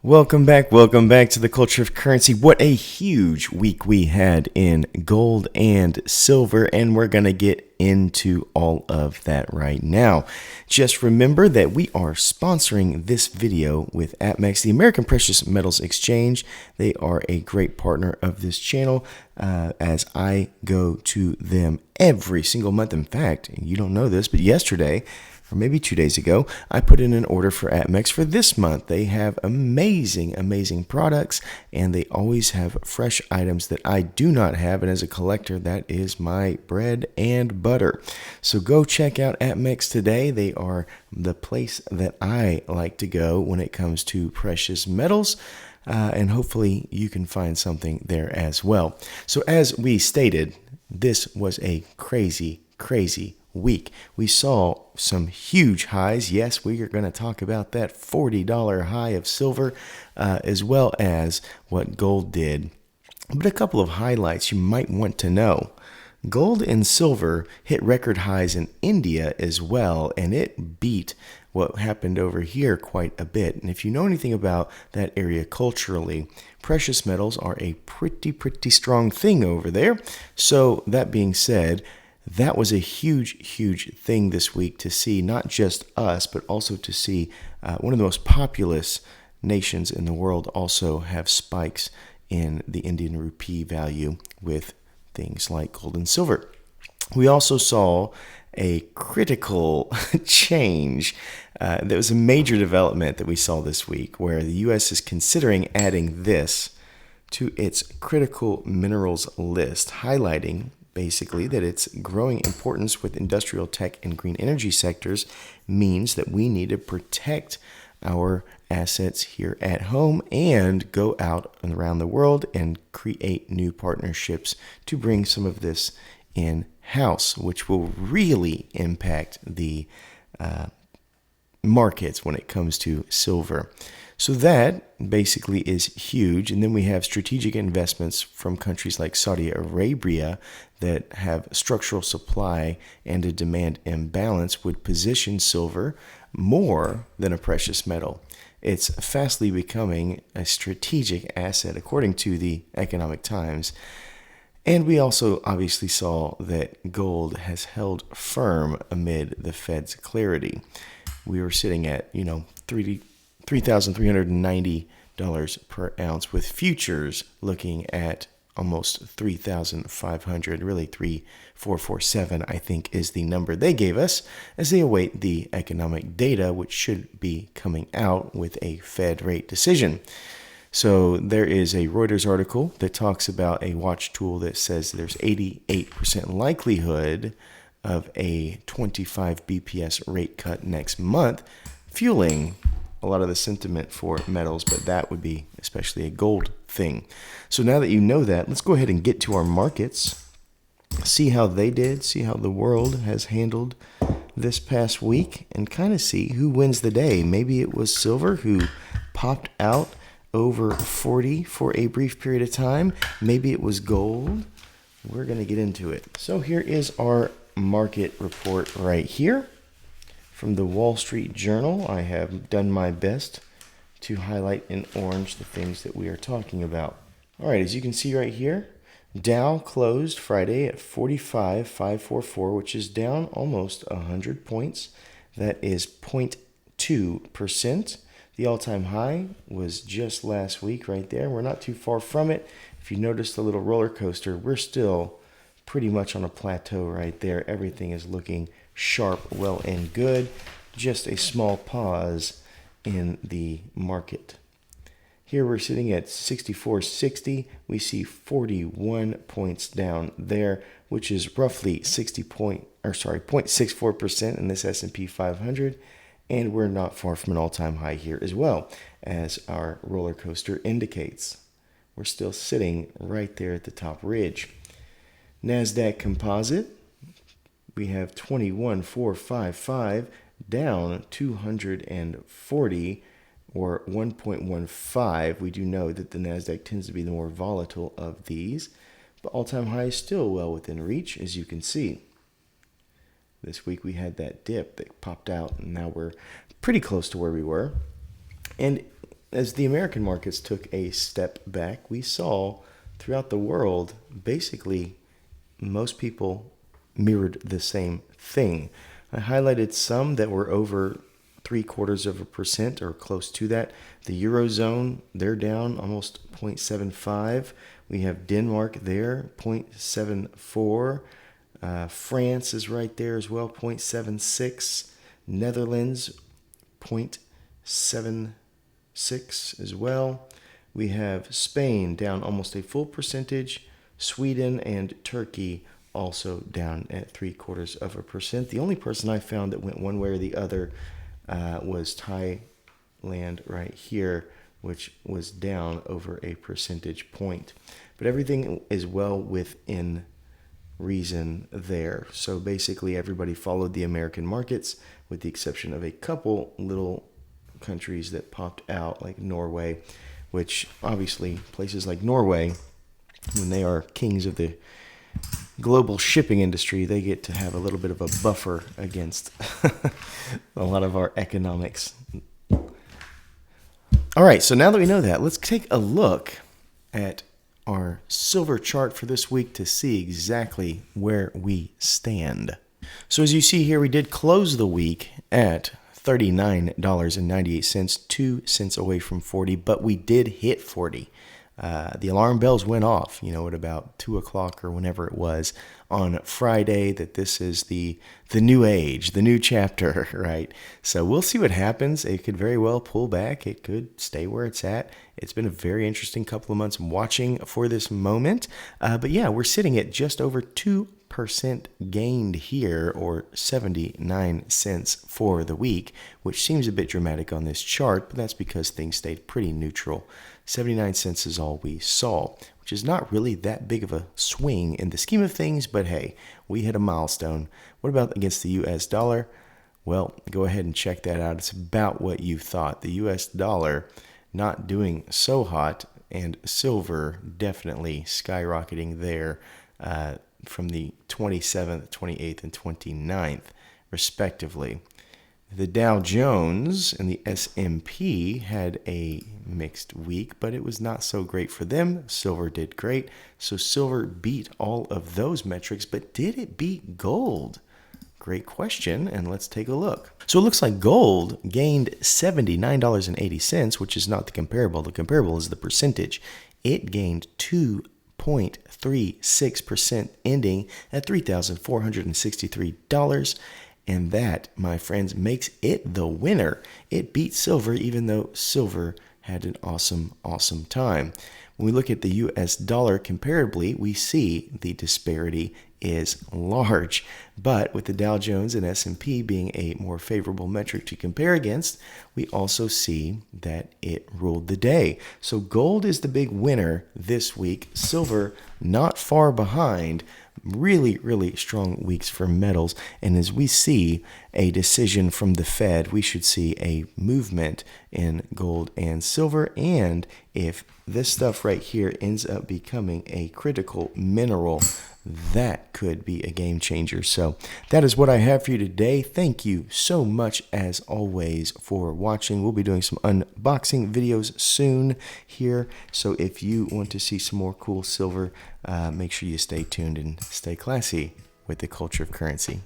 Welcome back to the culture of currency. What a huge week we had in gold and silver, and we're going to get into all of that right now. Just remember that we are sponsoring this video with APMEX, the American Precious Metals Exchange. They are a great partner of this channel as I go to them every single month. In fact, you don't know this, but yesterday, or maybe 2 days ago, I put in an order for APMEX for this month. They have amazing products, and they always have fresh items that I do not have, and as a collector, that is my bread and butter. So go check out APMEX today. They are the place that I like to go when it comes to precious metals. And hopefully you can find something there as well. So as we stated, this was a crazy week. We saw some huge highs. Yes, we are going to talk about that $40 high of silver, as well as what gold did. But a couple of highlights you might want to know. Gold and silver hit record highs in India as well, and it beat what happened over here quite a bit. And if you know anything about that area culturally, precious metals are a pretty strong thing over there. So that being said, that was a huge thing this week to see, not just us, but also to see one of the most populous nations in the world also have spikes in the Indian rupee value with things like gold and silver. We also saw a critical change. There was a major development that we saw this week where the U.S. is considering adding this to its critical minerals list, highlighting basically that its growing importance with industrial tech and green energy sectors means that we need to protect our assets here at home and go out and around the world and create new partnerships to bring some of this in-house, which will really impact the markets when it comes to silver. So that basically is huge. And then we have strategic investments from countries like Saudi Arabia that have structural supply and a demand imbalance would position silver more than a precious metal. It's fastly becoming a strategic asset, according to the Economic Times. And we also obviously saw that gold has held firm amid the Fed's clarity. We were sitting at, $3,390 per ounce, with futures looking at almost 3,500, really 3,447, I think is the number they gave us as they await the economic data, which should be coming out with a Fed rate decision. So there is a Reuters article that talks about a watch tool that says there's 88% likelihood of a 25 BPS rate cut next month, fueling a lot of the sentiment for metals, but that would be especially a gold thing. So now that you know that, let's go ahead and get to our markets, see how they did, see how the world has handled this past week, and kind of see who wins the day. Maybe it was silver who popped out over 40 for a brief period of time. Maybe it was gold. We're going to get into it. So here is our market report right here. From the Wall Street Journal, I have done my best to highlight in orange the things that we are talking about. All right, as you can see right here, Dow closed Friday at 45,544, which is down almost 100 points. That is 0.2%. The all-time high was just last week right there. We're not too far from it. If you notice the little roller coaster, we're still pretty much on a plateau right there. Everything is looking sharp, well and good. Just a small pause in the market. Here we're sitting at 64.60. We see 41 points down there, which is roughly 0.64% in this S&P 500, and we're not far from an all-time high here as well, as our roller coaster indicates. We're still sitting right there at the top ridge. NASDAQ Composite, we have 21,455, down 240 or 1.15. We do know that the NASDAQ tends to be the more volatile of these, but all-time high is still well within reach, as you can see. This week we had that dip that popped out, and now we're pretty close to where we were. And as the American markets took a step back, we saw throughout the world, basically, most people mirrored the same thing. I highlighted some that were over 0.75% or close to that. The Eurozone, they're down almost 0.75. We have Denmark there, 0.74. France is right there as well, 0.76. Netherlands, 0.76 as well. We have Spain down almost a full percentage. Sweden and Turkey also down at 0.75%. The only person I found that went one way or the other was Thailand right here, which was down over a percentage point. But everything is well within reason there. So basically everybody followed the American markets with the exception of a couple little countries that popped out like Norway, which obviously places like Norway, when they are kings of the global shipping industry, they get to have a little bit of a buffer against a lot of our economics. All right, so now that we know that, let's take a look at our silver chart for this week to see exactly where we stand. So as you see here, we did close the week at $39.98, 2 cents away from 40, but we did hit 40. The alarm bells went off, at about 2 o'clock or whenever it was on Friday, that this is the new age, the new chapter, right? So we'll see what happens. It could very well pull back. It could stay where it's at. It's been a very interesting couple of months watching for this moment. But yeah, we're sitting at just over 2% gained here, or 79 cents for the week, which seems a bit dramatic on this chart, but that's because things stayed pretty neutral. 79 cents is all we saw, which is not really that big of a swing in the scheme of things, but hey, we hit a milestone. What about against the US dollar? Well, go ahead and check that out. It's about what you thought. The US dollar not doing so hot, and silver definitely skyrocketing there from the 27th, 28th, and 29th, respectively. The Dow Jones and the S&P had a mixed week, but it was not so great for them. Silver did great. So silver beat all of those metrics, but did it beat gold? Great question, and let's take a look. So it looks like gold gained $79.80, which is not the comparable. The comparable is the percentage. It gained 2.36%, ending at $3,463. And that, my friends, makes it the winner. It beat silver, even though silver had an awesome, awesome time. When we look at the US dollar comparably, we see the disparity is large. But with the Dow Jones and S&P being a more favorable metric to compare against, we also see that it ruled the day. So gold is the big winner this week. Silver not far behind. Really, really strong weeks for metals. And as we see a decision from the Fed, we should see a movement in gold and silver. And if this stuff right here ends up becoming a critical mineral, that could be a game changer. So that is what I have for you today. Thank you so much, as always, for watching. We'll be doing some unboxing videos soon here. So if you want to see some more cool silver, make sure you stay tuned and stay classy with the culture of currency.